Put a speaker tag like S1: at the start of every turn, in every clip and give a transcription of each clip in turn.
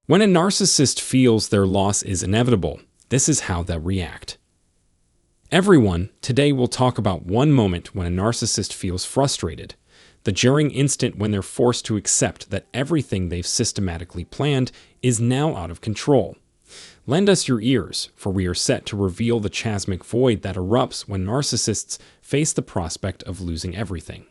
S1: When a narcissist feels their loss is inevitable, this is how they'll react. Everyone, today we'll talk about one moment when a narcissist feels frustrated, the jarring instant when they're forced to accept that everything they've systematically planned is now out of control. Lend us your ears, for we are set to reveal the chasmic void that erupts when narcissists face the prospect of losing everything.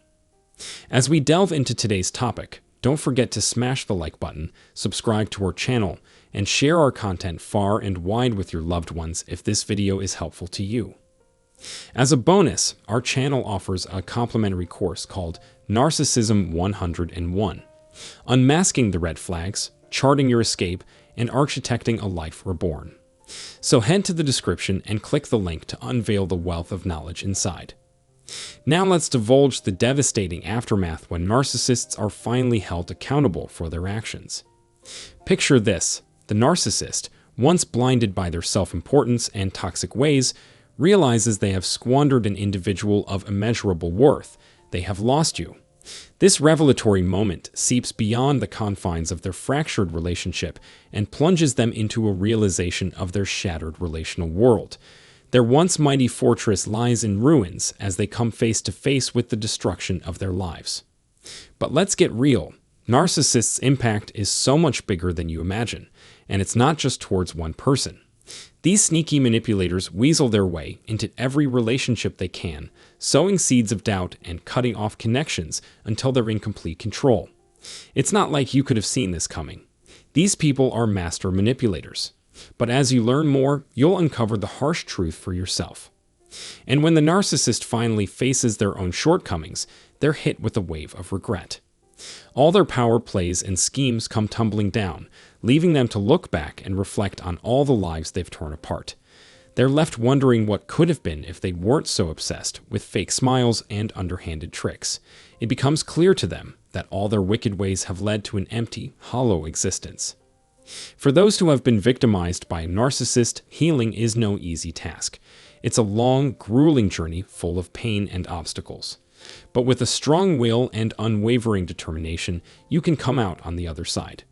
S1: As we delve into today's topic, don't forget to smash the like button, subscribe to our channel, and share our content far and wide with your loved ones if this video is helpful to you. As a bonus, our channel offers a complimentary course called Narcissism 101, Unmasking the Red Flags, Charting Your Escape, and Architecting a Life Reborn. So head to the description and click the link to unveil the wealth of knowledge inside. Now let's divulge the devastating aftermath when narcissists are finally held accountable for their actions. Picture this: the narcissist, once blinded by their self-importance and toxic ways, realizes they have squandered an individual of immeasurable worth. They have lost you. This revelatory moment seeps beyond the confines of their fractured relationship and plunges them into a realization of their shattered relational world. Their once mighty fortress lies in ruins as they come face to face with the destruction of their lives. But let's get real. Narcissists' impact is so much bigger than you imagine, and it's not just towards one person. These sneaky manipulators weasel their way into every relationship they can, sowing seeds of doubt and cutting off connections until they're in complete control. It's not like you could have seen this coming. These people are master manipulators. But as you learn more, you'll uncover the harsh truth for yourself. And when the narcissist finally faces their own shortcomings, they're hit with a wave of regret. All their power plays and schemes come tumbling down, leaving them to look back and reflect on all the lives they've torn apart. They're left wondering what could have been if they weren't so obsessed with fake smiles and underhanded tricks. It becomes clear to them that all their wicked ways have led to an empty, hollow existence. For those who have been victimized by a narcissist, healing is no easy task. It's a long, grueling journey full of pain and obstacles. But with a strong will and unwavering determination, you can come out on the other side.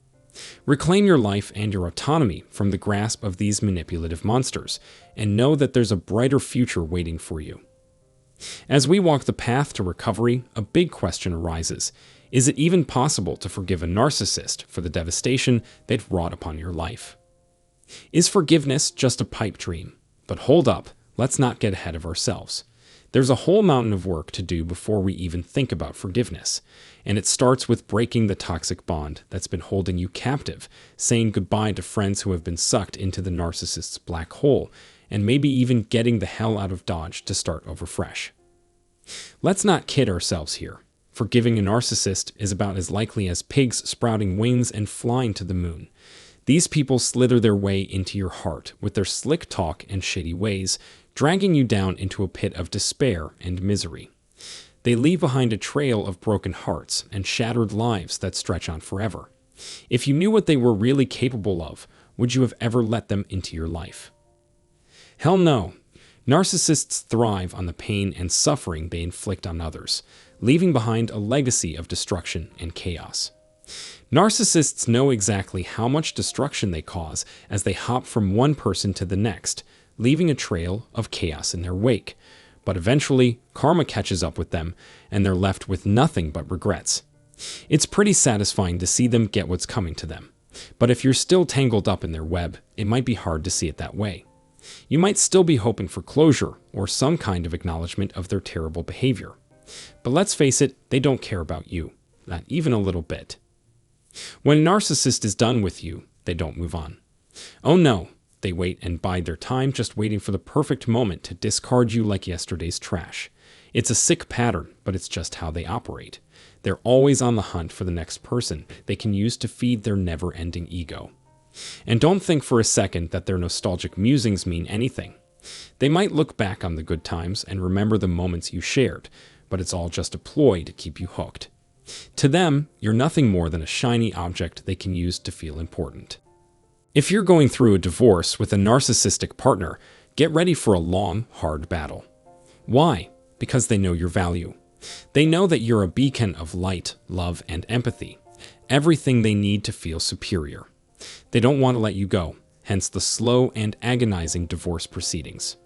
S1: Reclaim your life and your autonomy from the grasp of these manipulative monsters, and know that there's a brighter future waiting for you. As we walk the path to recovery, a big question arises. Is it even possible to forgive a narcissist for the devastation they've wrought upon your life? Is forgiveness just a pipe dream? But hold up, let's not get ahead of ourselves. There's a whole mountain of work to do before we even think about forgiveness, and it starts with breaking the toxic bond that's been holding you captive, saying goodbye to friends who have been sucked into the narcissist's black hole, and maybe even getting the hell out of Dodge to start over fresh. Let's not kid ourselves here. Forgiving a narcissist is about as likely as pigs sprouting wings and flying to the moon. These people slither their way into your heart with their slick talk and shady ways, dragging you down into a pit of despair and misery. They leave behind a trail of broken hearts and shattered lives that stretch on forever. If you knew what they were really capable of, would you have ever let them into your life? Hell no. Narcissists thrive on the pain and suffering they inflict on others, leaving behind a legacy of destruction and chaos. Narcissists know exactly how much destruction they cause as they hop from one person to the next, leaving a trail of chaos in their wake. But eventually, karma catches up with them, and they're left with nothing but regrets. It's pretty satisfying to see them get what's coming to them. But if you're still tangled up in their web, it might be hard to see it that way. You might still be hoping for closure or some kind of acknowledgement of their terrible behavior. But let's face it, they don't care about you, not even a little bit. When a narcissist is done with you, they don't move on. Oh no, they wait and bide their time, just waiting for the perfect moment to discard you like yesterday's trash. It's a sick pattern, but it's just how they operate. They're always on the hunt for the next person they can use to feed their never-ending ego. And don't think for a second that their nostalgic musings mean anything. They might look back on the good times and remember the moments you shared, but it's all just a ploy to keep you hooked. To them, you're nothing more than a shiny object they can use to feel important. If you're going through a divorce with a narcissistic partner, get ready for a long, hard battle. Why? Because they know your value. They know that you're a beacon of light, love, and empathy, everything they need to feel superior. They don't want to let you go, hence the slow and agonizing divorce proceedings.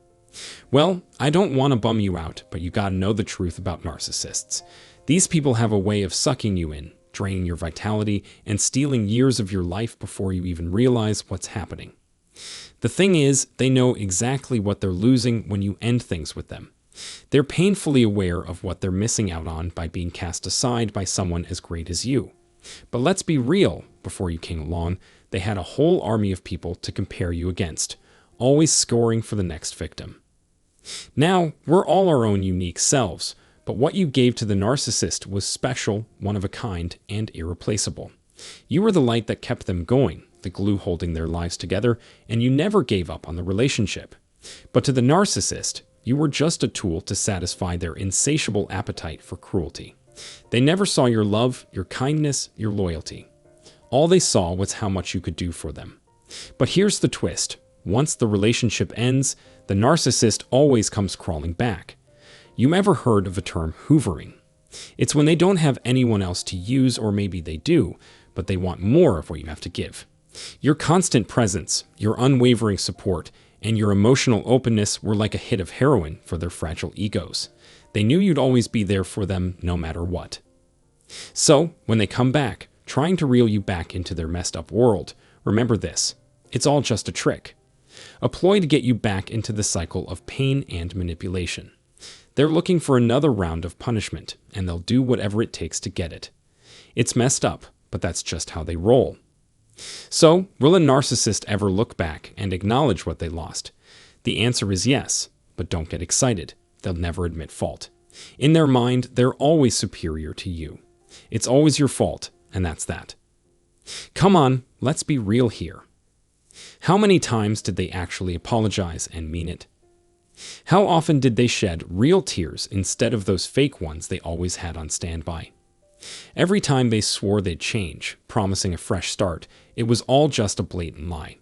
S1: Well, I don't want to bum you out, but you gotta know the truth about narcissists. These people have a way of sucking you in, draining your vitality, and stealing years of your life before you even realize what's happening. The thing is, they know exactly what they're losing when you end things with them. They're painfully aware of what they're missing out on by being cast aside by someone as great as you. But let's be real, before you came along, they had a whole army of people to compare you against, always scoring for the next victim. Now, we're all our own unique selves, but what you gave to the narcissist was special, one of a kind, and irreplaceable. You were the light that kept them going, the glue holding their lives together, and you never gave up on the relationship. But to the narcissist, you were just a tool to satisfy their insatiable appetite for cruelty. They never saw your love, your kindness, your loyalty. All they saw was how much you could do for them. But here's the twist. Once the relationship ends, the narcissist always comes crawling back. You ever heard of the term hoovering? It's when they don't have anyone else to use, or maybe they do, but they want more of what you have to give. Your constant presence, your unwavering support, and your emotional openness were like a hit of heroin for their fragile egos. They knew you'd always be there for them no matter what. So, when they come back, trying to reel you back into their messed up world, remember this: it's all just a trick. A ploy to get you back into the cycle of pain and manipulation. They're looking for another round of punishment, and they'll do whatever it takes to get it. It's messed up, but that's just how they roll. So, will a narcissist ever look back and acknowledge what they lost? The answer is yes, but don't get excited. They'll never admit fault. In their mind, they're always superior to you. It's always your fault, and that's that. Come on, let's be real here. How many times did they actually apologize and mean it? How often did they shed real tears instead of those fake ones they always had on standby? Every time they swore they'd change, promising a fresh start, it was all just a blatant lie.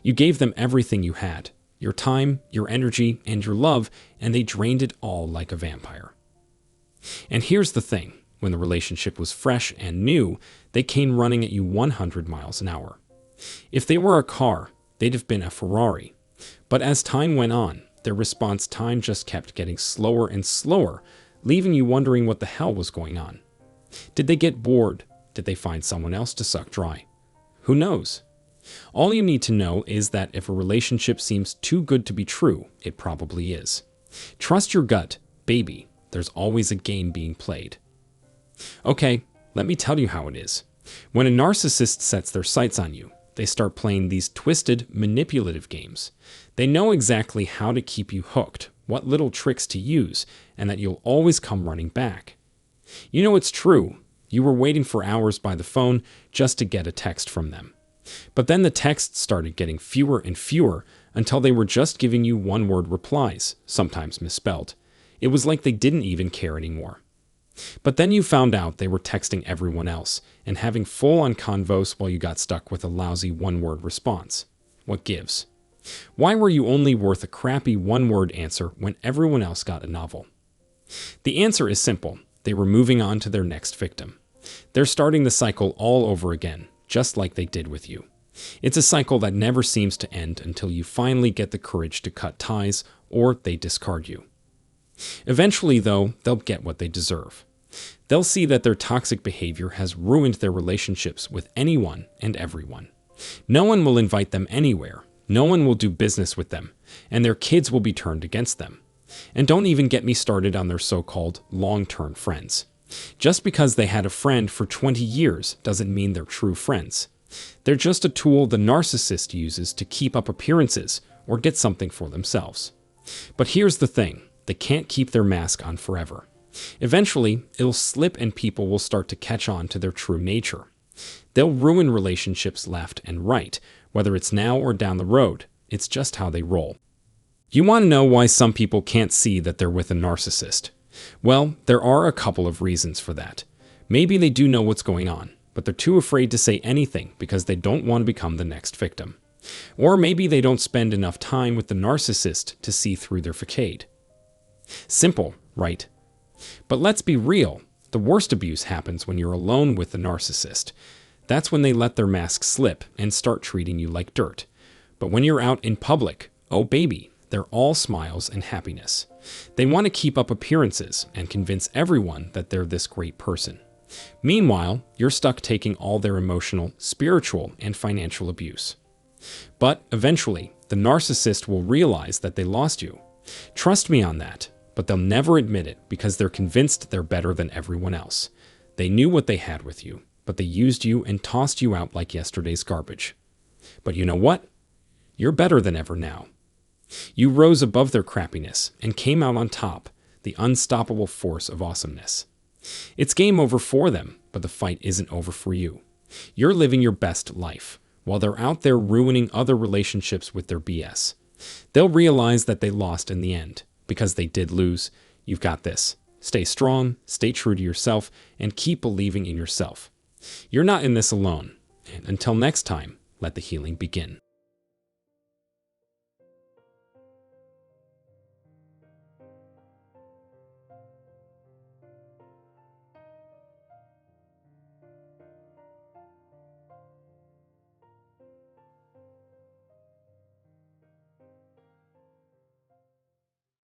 S1: You gave them everything you had, your time, your energy, and your love, and they drained it all like a vampire. And here's the thing, when the relationship was fresh and new, they came running at you 100 miles an hour. If they were a car, they'd have been a Ferrari. But as time went on, their response time just kept getting slower and slower, leaving you wondering what the hell was going on. Did they get bored? Did they find someone else to suck dry? Who knows? All you need to know is that if a relationship seems too good to be true, it probably is. Trust your gut, baby. There's always a game being played. Okay, let me tell you how it is. When a narcissist sets their sights on you, they start playing these twisted, manipulative games. They know exactly how to keep you hooked, what little tricks to use, and that you'll always come running back. You know it's true. You were waiting for hours by the phone just to get a text from them. But then the texts started getting fewer and fewer until they were just giving you one-word replies, sometimes misspelled. It was like they didn't even care anymore. But then you found out they were texting everyone else and having full-on convos while you got stuck with a lousy one-word response. What gives? Why were you only worth a crappy one-word answer when everyone else got a novel? The answer is simple. They were moving on to their next victim. They're starting the cycle all over again, just like they did with you. It's a cycle that never seems to end until you finally get the courage to cut ties or they discard you. Eventually, though, they'll get what they deserve. They'll see that their toxic behavior has ruined their relationships with anyone and everyone. No one will invite them anywhere. No one will do business with them, and their kids will be turned against them. And don't even get me started on their so-called long-term friends. Just because they had a friend for 20 years doesn't mean they're true friends. They're just a tool the narcissist uses to keep up appearances or get something for themselves. But here's the thing. They can't keep their mask on forever. Eventually, it'll slip and people will start to catch on to their true nature. They'll ruin relationships left and right, whether it's now or down the road. It's just how they roll. You want to know why some people can't see that they're with a narcissist? Well, there are a couple of reasons for that. Maybe they do know what's going on, but they're too afraid to say anything because they don't want to become the next victim. Or maybe they don't spend enough time with the narcissist to see through their facade. Simple, right? But let's be real. The worst abuse happens when you're alone with the narcissist. That's when they let their mask slip and start treating you like dirt. But when you're out in public, oh baby, they're all smiles and happiness. They want to keep up appearances and convince everyone that they're this great person. Meanwhile, you're stuck taking all their emotional, spiritual, and financial abuse. But eventually, the narcissist will realize that they lost you. Trust me on that, but they'll never admit it because they're convinced they're better than everyone else. They knew what they had with you, but they used you and tossed you out like yesterday's garbage. But you know what? You're better than ever now. You rose above their crappiness and came out on top, the unstoppable force of awesomeness. It's game over for them, but the fight isn't over for you. You're living your best life, while they're out there ruining other relationships with their BS. They'll realize that they lost in the end, because they did lose. You've got this. Stay strong, stay true to yourself, and keep believing in yourself. You're not in this alone. And until next time, let the healing begin.